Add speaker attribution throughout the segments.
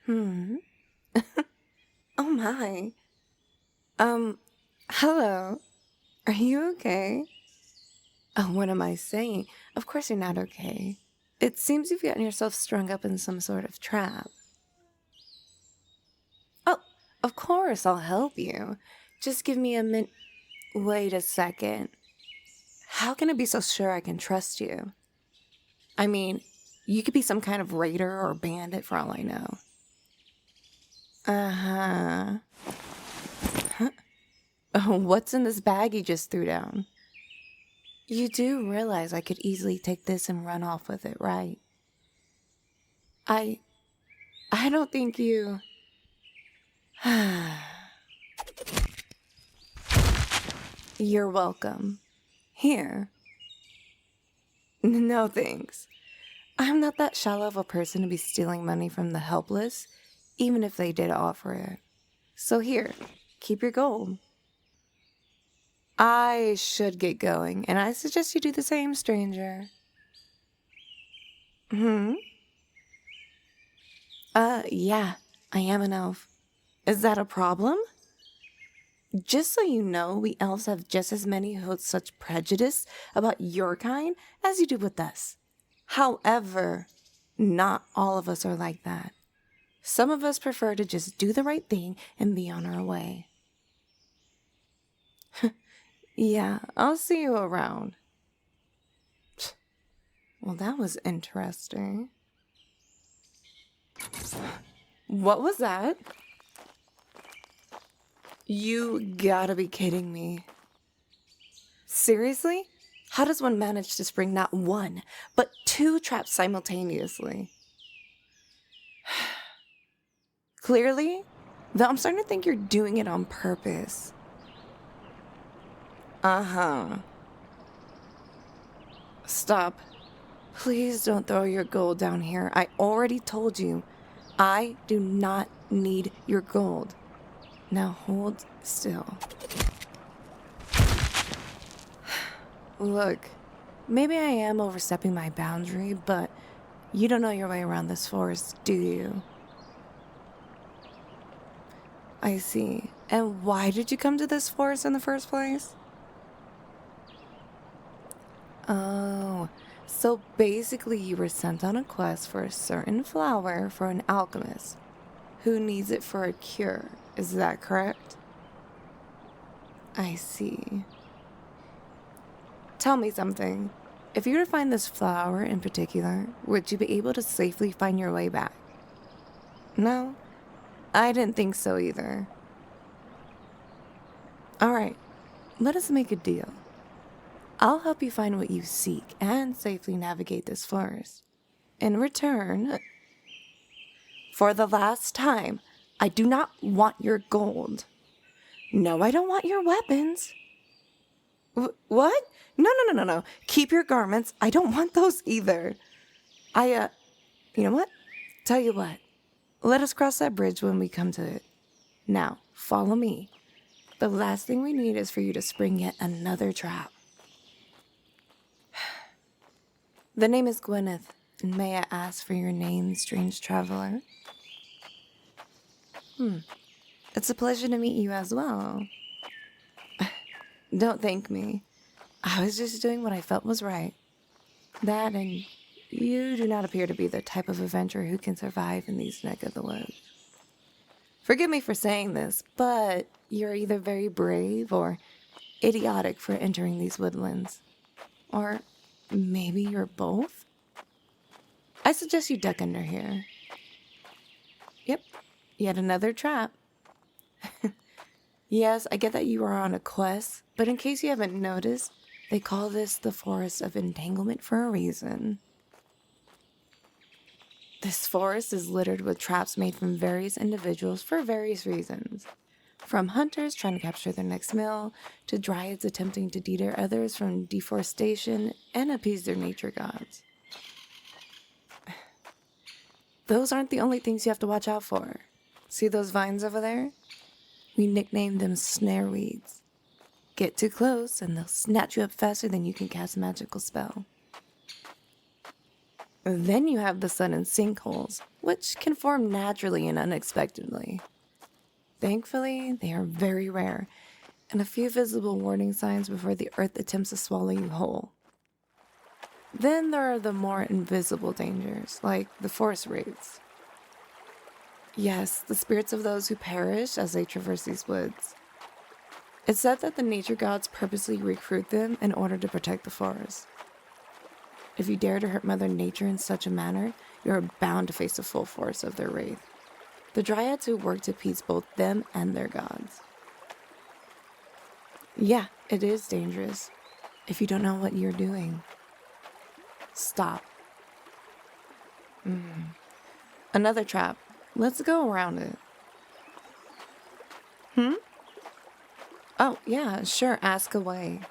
Speaker 1: Hmm. Oh my. Hello. Are you okay? Oh, what am I saying? Of course you're not okay. It seems you've gotten yourself strung up in some sort of trap. Oh, of course I'll help you. Just give me a minute. Wait a second. How can I be so sure I can trust you? I mean, you could be some kind of raider or bandit for all I know. Uh-huh. Huh? Oh, what's in this bag you just threw down? You do realize I could easily take this and run off with it, right? I don't think you... You're welcome. Here. No thanks. I'm not that shallow of a person to be stealing money from the helpless, even if they did offer it. So here, keep your gold. I should get going, and I suggest you do the same, stranger. Yeah, I am an elf. Is that a problem? Just so you know, we elves have just as many who hold such prejudice about your kind as you do with us. However, not all of us are like that. Some of us prefer to just do the right thing and be on our way. Yeah, I'll see you around. Well, that was interesting. What was that? You gotta be kidding me. Seriously? How does one manage to spring not one, but two traps simultaneously? Clearly, though I'm starting to think you're doing it on purpose. Uh-huh. Stop. Please don't throw your gold down here. I already told you, I do not need your gold. Now hold still. Look, maybe I am overstepping my boundary, but you don't know your way around this forest, do you? I see. And why did you come to this forest in the first place? Oh, so basically you were sent on a quest for a certain flower for an alchemist who needs it for a cure. Is that correct? I see. Tell me something. If you were to find this flower in particular, would you be able to safely find your way back? No? I didn't think so either. Alright, let us make a deal. I'll help you find what you seek and safely navigate this forest. In return, for the last time, I do not want your gold. No, I don't want your weapons. What? No. Keep your garments. I don't want those either. You know what? Tell you what. Let us cross that bridge when we come to it. Now, follow me. The last thing we need is for you to spring yet another trap. The name is Gwyneth, and may I ask for your name, strange traveler? It's a pleasure to meet you as well. Don't thank me. I was just doing what I felt was right. That and you do not appear to be the type of adventurer who can survive in these neck of the woods. Forgive me for saying this, but you're either very brave or idiotic for entering these woodlands. Or maybe you're both? I suggest you duck under here. Yep, yet another trap. Yes, I get that you are on a quest, but in case you haven't noticed, they call this the Forest of Entanglement for a reason. This forest is littered with traps made from various individuals for various reasons. From hunters trying to capture their next meal, to dryads attempting to deter others from deforestation and appease their nature gods. Those aren't the only things you have to watch out for. See those vines over there? We nicknamed them snare weeds. Get too close and they'll snatch you up faster than you can cast a magical spell. Then you have the sudden sinkholes, which can form naturally and unexpectedly. Thankfully, they are very rare, and a few visible warning signs before the earth attempts to swallow you whole. Then there are the more invisible dangers, like the forest wraiths. Yes, the spirits of those who perish as they traverse these woods. It's said that the nature gods purposely recruit them in order to protect the forest. If you dare to hurt Mother Nature in such a manner, you are bound to face the full force of their wraith. The dryads who work to appease both them and their gods. Yeah, it is dangerous. If you don't know what you're doing, stop. Another trap. Let's go around it. Oh, yeah, sure, ask away.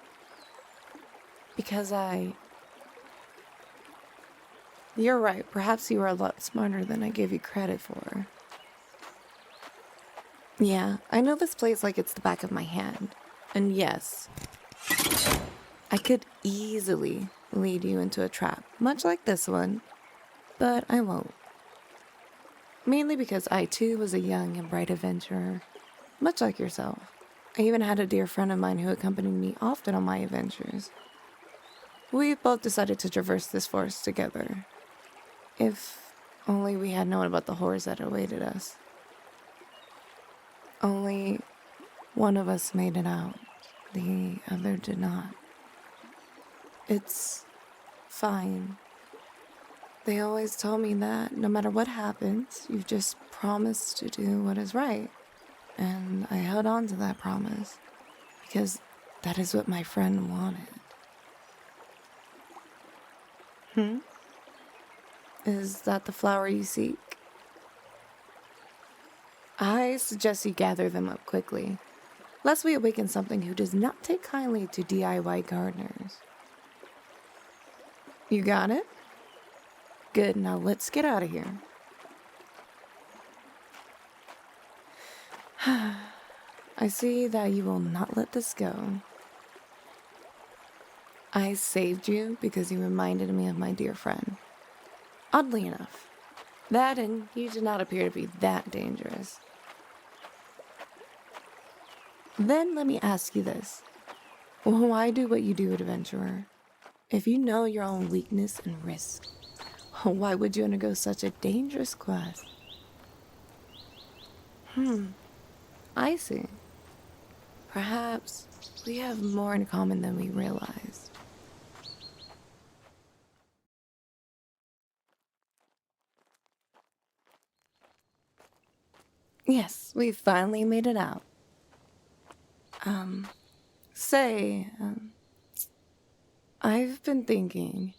Speaker 1: Because You're right, perhaps you are a lot smarter than I gave you credit for. Yeah, I know this place like it's the back of my hand. And yes, I could easily lead you into a trap, much like this one, but I won't. Mainly because I too was a young and bright adventurer, much like yourself. I even had a dear friend of mine who accompanied me often on my adventures. We both decided to traverse this forest together. If only we had known about the horrors that awaited us. Only one of us made it out. The other did not. It's fine. They always told me that no matter what happens, you've just promised to do what is right. And I held on to that promise, because that is what my friend wanted. Is that the flower you seek? I suggest you gather them up quickly, lest we awaken something who does not take kindly to DIY gardeners. You got it? Good, now let's get out of here. I see that you will not let this go. I saved you because you reminded me of my dear friend. Oddly enough, that and you do not appear to be that dangerous. Then let me ask you this. Why do what you do, adventurer? If you know your own weakness and risk, why would you undergo such a dangerous quest? I see. Perhaps we have more in common than we realized. Yes, we finally made it out. I've been thinking.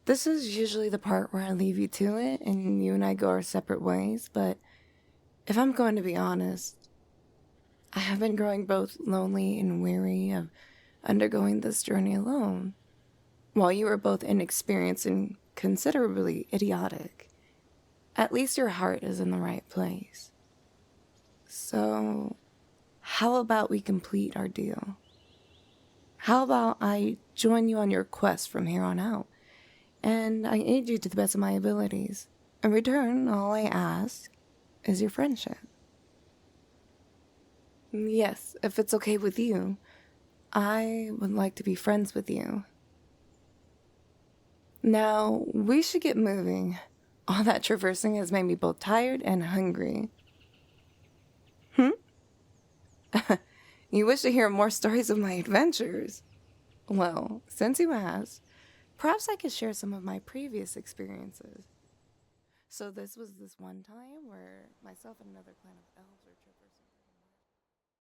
Speaker 1: This is usually the part where I leave you to it and you and I go our separate ways, but if I'm going to be honest, I have been growing both lonely and weary of undergoing this journey alone. While you are both inexperienced and considerably idiotic, at least your heart is in the right place. So, how about we complete our deal? How about I join you on your quest from here on out, and I aid you to the best of my abilities. In return, all I ask is your friendship. Yes, if it's okay with you, I would like to be friends with you. Now, we should get moving. All that traversing has made me both tired and hungry. You wish to hear more stories of my adventures? Well, since you asked, perhaps I could share some of my previous experiences. So this was this one time where myself and another clan of elves were